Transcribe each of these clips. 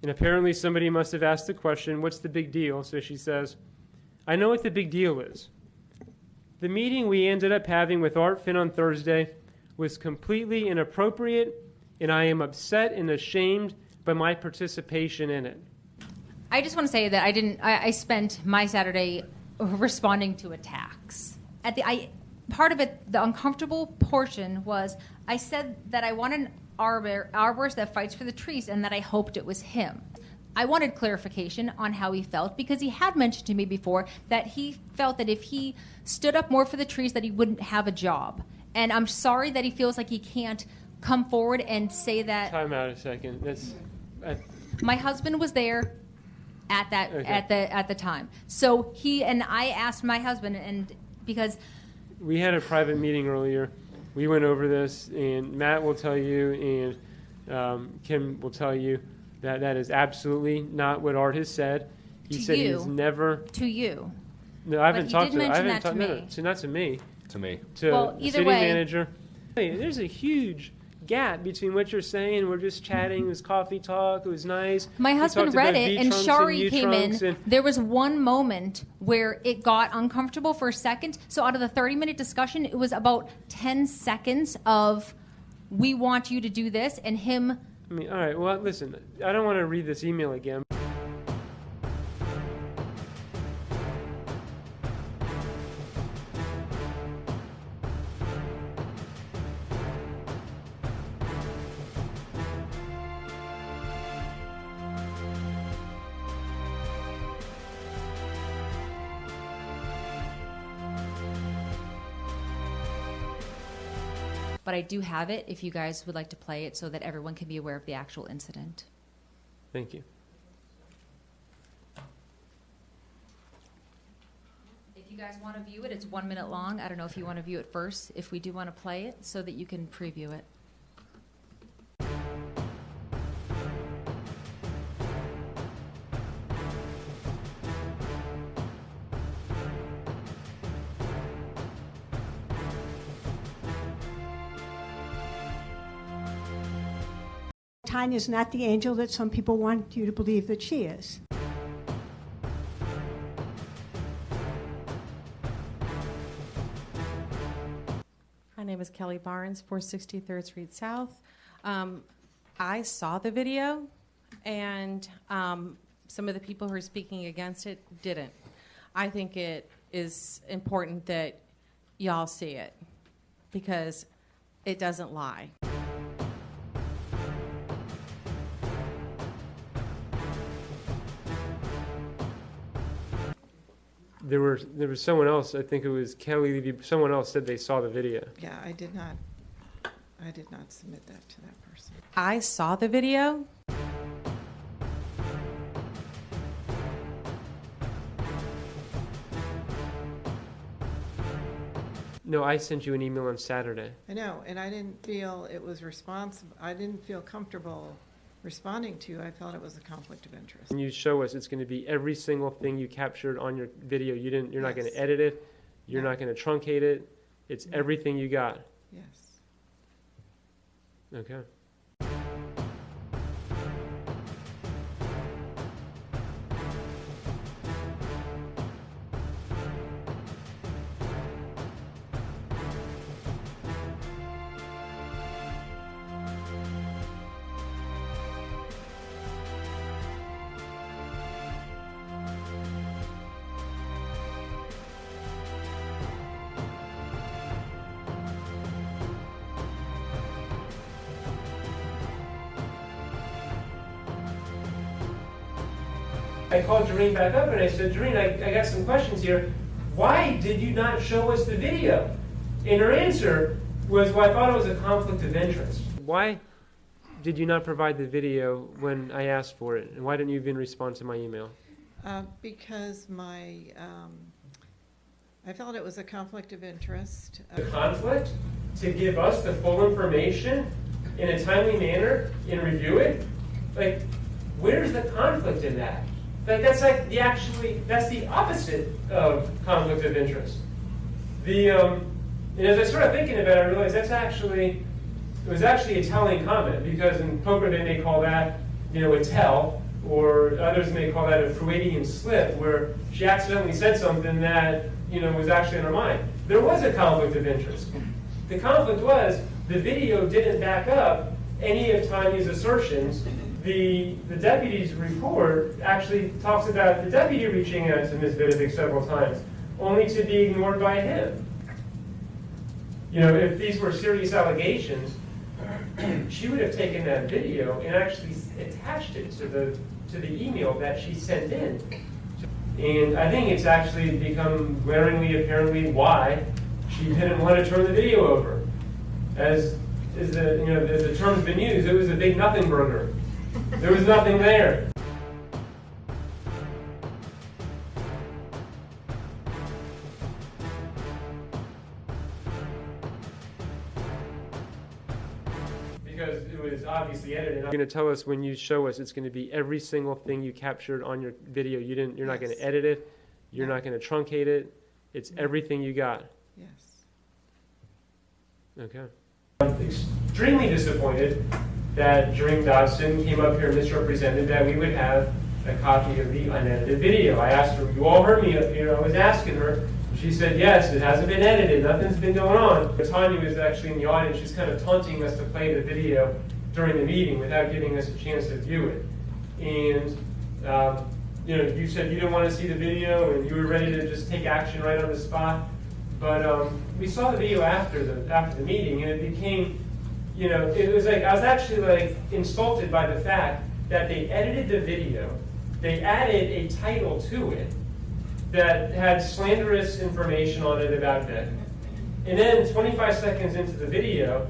And apparently somebody must have asked the question, what's the big deal? So she says, I know what the big deal is. The meeting we ended up having with Art Finn on Thursday was completely inappropriate, and I am upset and ashamed by my participation in it. I just want to say that I spent my Saturday responding to attacks. Part of it, the uncomfortable portion was I said that I want an arborist that fights for the trees and that I hoped it was him. I wanted clarification on how he felt because he had mentioned to me before that he felt that if he stood up more for the trees that he wouldn't have a job. And I'm sorry that he feels like he can't come forward and say that. Time out a second. My husband was there at that Okay. at the time. So I asked my husband, and because We had a private meeting earlier. We went over this, and Matt will tell you, and Kim will tell you that is absolutely not what Art has said. He said he has never. To you. No, I haven't But he talked did to. I mention haven't that to talked. me. No, so not to me. To me. To Well, the either city way. manager. Hey, there's a huge gap between what you're saying. We're just chatting. It was coffee talk. It was nice. My We husband talked read about it, V and trunks Shari U came trunks in. and- There was one moment where it got uncomfortable for a second. So out of the 30-minute discussion, it was about 10 seconds of, we want you to do this, and him. I mean, all right. Well, listen. I don't want to read this email again. But I do have it if you guys would like to play it so that everyone can be aware of the actual incident. Thank you. If you guys want to view it, it's 1 minute long. I don't know if you want to view it first, if we do want to play it, so that you can preview it. Tanya's not the angel that some people want you to believe that she is. My name is Kelly Barnes, 463rd Street South. I saw the video, and some of the people who are speaking against it didn't. I think it is important that y'all see it because it doesn't lie. There was someone else. I think it was Kelly Levy. Someone else said they saw the video. Yeah, I did not submit that to that person. I saw the video. No, I sent you an email on Saturday. I know, and I didn't feel it was responsible. I didn't feel comfortable responding to. I felt it was a conflict of interest. When you show us, it's going to be every single thing you captured on your video. You're not going Yes. to edit it. You're No. not going to truncate it. It's No. everything you got. Yes. Okay. I called Doreen back up and I said, Doreen, I got some questions here. Why did you not show us the video? And her answer was, well, I thought it was a conflict of interest. Why did you not provide the video when I asked for it? And why didn't you even respond to my email? Because I felt it was a conflict of interest. The conflict to give us the full information in a timely manner and review it? Like, where's the conflict in that? Like, that's that's the opposite of conflict of interest. And as I started thinking about it, I realized it was actually a telling comment, because in poker they may call that, a tell. or others may call that a Freudian slip, where she accidentally said something that, was actually in her mind. There was a conflict of interest. The conflict was the video didn't back up any of Tanya's assertions. The deputy's report actually talks about the deputy reaching out to Ms. Vidovic several times, only to be ignored by him. If these were serious allegations, she would have taken that video and actually attached it to the email that she sent in. And I think it's actually become glaringly apparently why she didn't want to turn the video over. As the term's been used, it was a big nothing burger. There was nothing there. Because it was obviously edited. You're going to tell us when you show us it's going to be every single thing you captured on your video. You're not going to edit it. You're not going to truncate it. It's everything you got. Yes. Okay. I'm extremely disappointed that Dream Dodson came up here and misrepresented that we would have a copy of the unedited video. I asked her, you all heard me up here, I was asking her. She said, yes, it hasn't been edited, nothing's been going on. Tanya was actually in the audience, she's kind of taunting us to play the video during the meeting without giving us a chance to view it. And, you said you didn't want to see the video and you were ready to just take action right on the spot. But we saw the video after the meeting, and it became, it was like, I was actually insulted by the fact that they edited the video, they added a title to it that had slanderous information on it about Vic. And then 25 seconds into the video,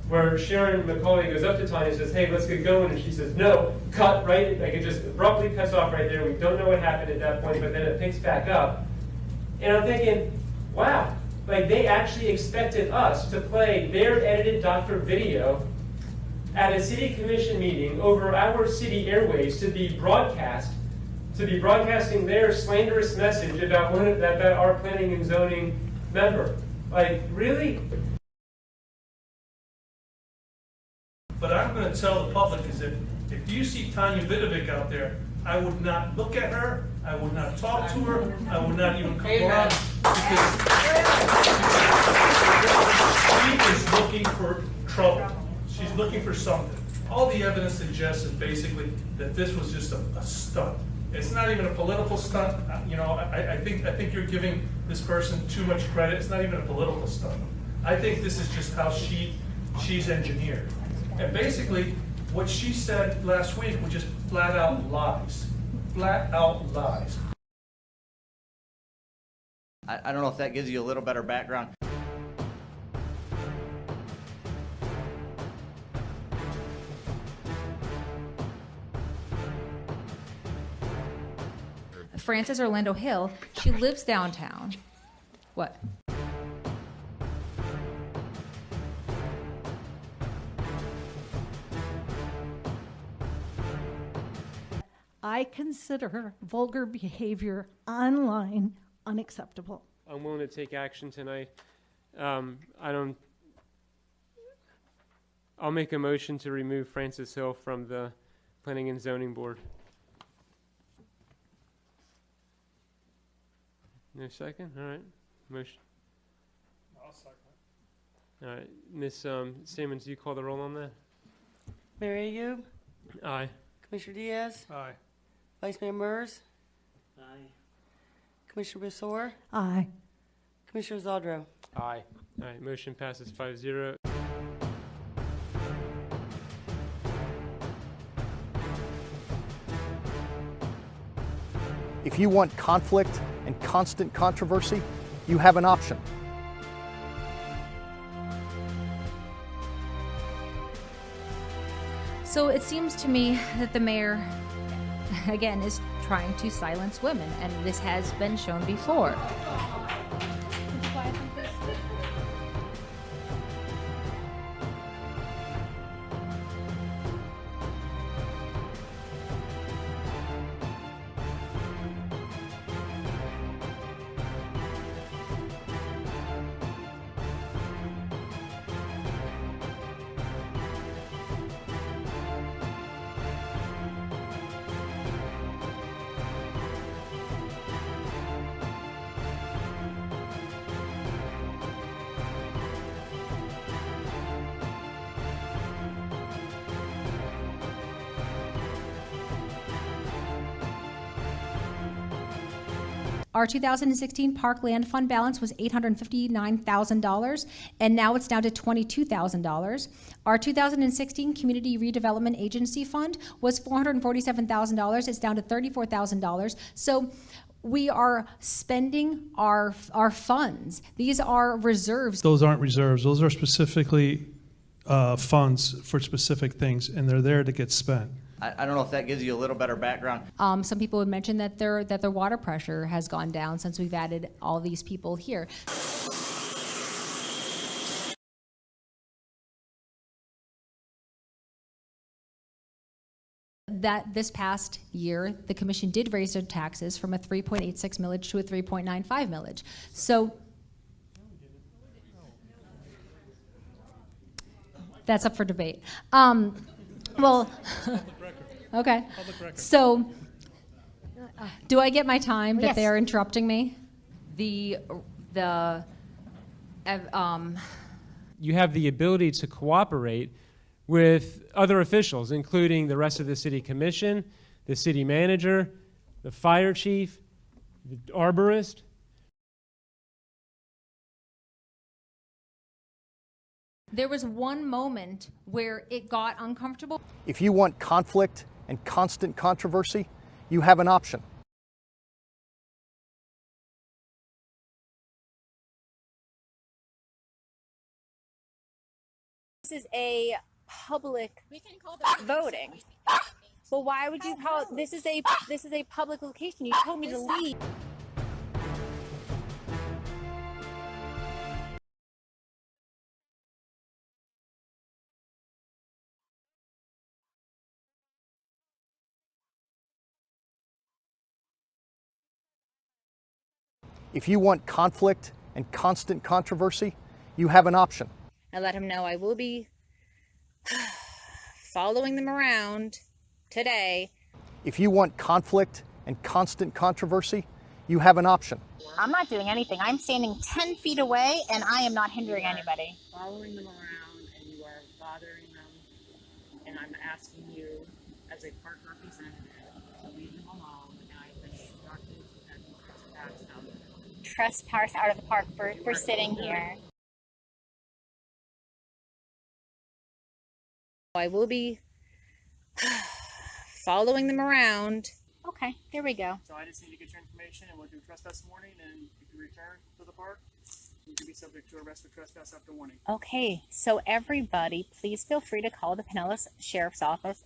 where Sharon McCauley goes up to Tanya and says, hey, let's get going, and she says, no, cut, right? It just abruptly cuts off right there. We don't know what happened at that point, but then it picks back up. And I'm thinking, wow, they actually expected us to play their edited doctor video at a city commission meeting over our city airways to be broadcasting their slanderous message about our planning and zoning member. Really? But I'm going to tell the public is that if you see Tanja Vidovic out there, I would not look at her, I would not talk to her, I would not even come around, because she is looking for trouble. She's looking for something. All the evidence suggests is basically that this was just a stunt. It's not even a political stunt. I think you're giving this person too much credit. It's not even a political stunt. I think this is just how she's engineered. And basically, what she said last week was just flat out lies. Flat out lies. I don't know if that gives you a little better background. Frances Orlando Hill, she lives downtown. What? I consider vulgar behavior online unacceptable. I'm willing to take action tonight. I'll make a motion to remove Frances Hill from the Planning and Zoning Board. No second? All right. Motion. I'll second. All right. Ms. Simmons, you call the roll on that? Mayor Ayub, Aye. Commissioner Diaz, Aye. Vice Mayor Mers, Aye. Commissioner Bissor, Aye. Commissioner Zaldro. Aye. All right. Motion passes 5-0. If you want conflict and constant controversy, you have an option. So it seems to me that the mayor, again, is trying to silence women, and this has been shown before. Our 2016 park land fund balance was $859,000, and now it's down to $22,000. Our 2016 community redevelopment agency fund was $447,000. It's down to $34,000. So we are spending our funds. These are reserves. Those aren't reserves. Those are specifically funds for specific things, and they're there to get spent. I don't know if that gives you a little better background. Some people would mention that their water pressure has gone down since we've added all these people here. That this past year, the commission did raise their taxes from a 3.86 millage to a 3.95 millage. So that's up for debate. Well, okay. So, do I get my time that they are interrupting me? You have the ability to cooperate with other officials, including the rest of the city commission, the city manager, the fire chief, the arborist. There was one moment where it got uncomfortable. If you want conflict and constant controversy, you have an option. This is a public voting. Well, why would you call it? This is a public location. You told me to leave. If you want conflict and constant controversy, you have an option. I let him know I will be following them around today. If you want conflict and constant controversy, you have an option. I'm not doing anything. I'm standing 10 feet away and I am not hindering anybody. Following them around and you are bothering them, and I'm asking you as a park representative to leave them alone, and I've been instructed to pass them. Trespass out of the park for sitting here. I will be following them around. Okay, there we go. So I just need to get your information, and we'll do trespass warning, and if you return to the park, you can be subject to arrest for trespass after warning. Okay, so everybody, please feel free to call the Pinellas Sheriff's Office.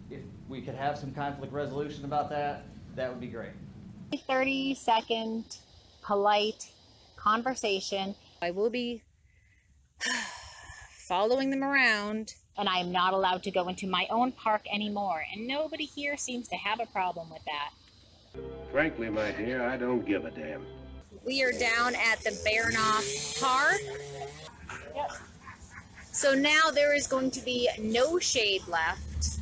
If we could have some conflict resolution about that, that would be great. 30-second polite conversation. I will be following them around, and I am not allowed to go into my own park anymore, and nobody here seems to have a problem with that. Frankly, my dear, I don't give a damn. We are down at the Baranoff Park. Yep. So now there is going to be no shade left.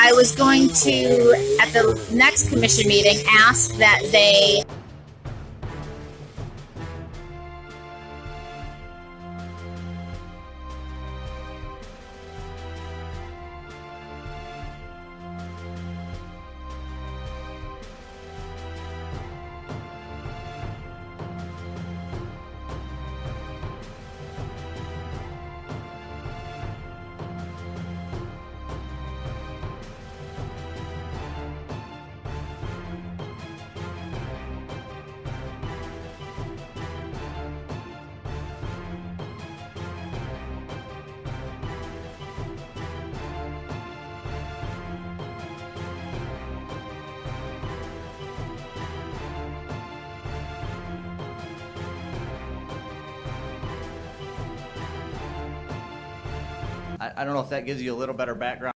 I was going to, at the next commission meeting, ask that they I don't know if that gives you a little better background.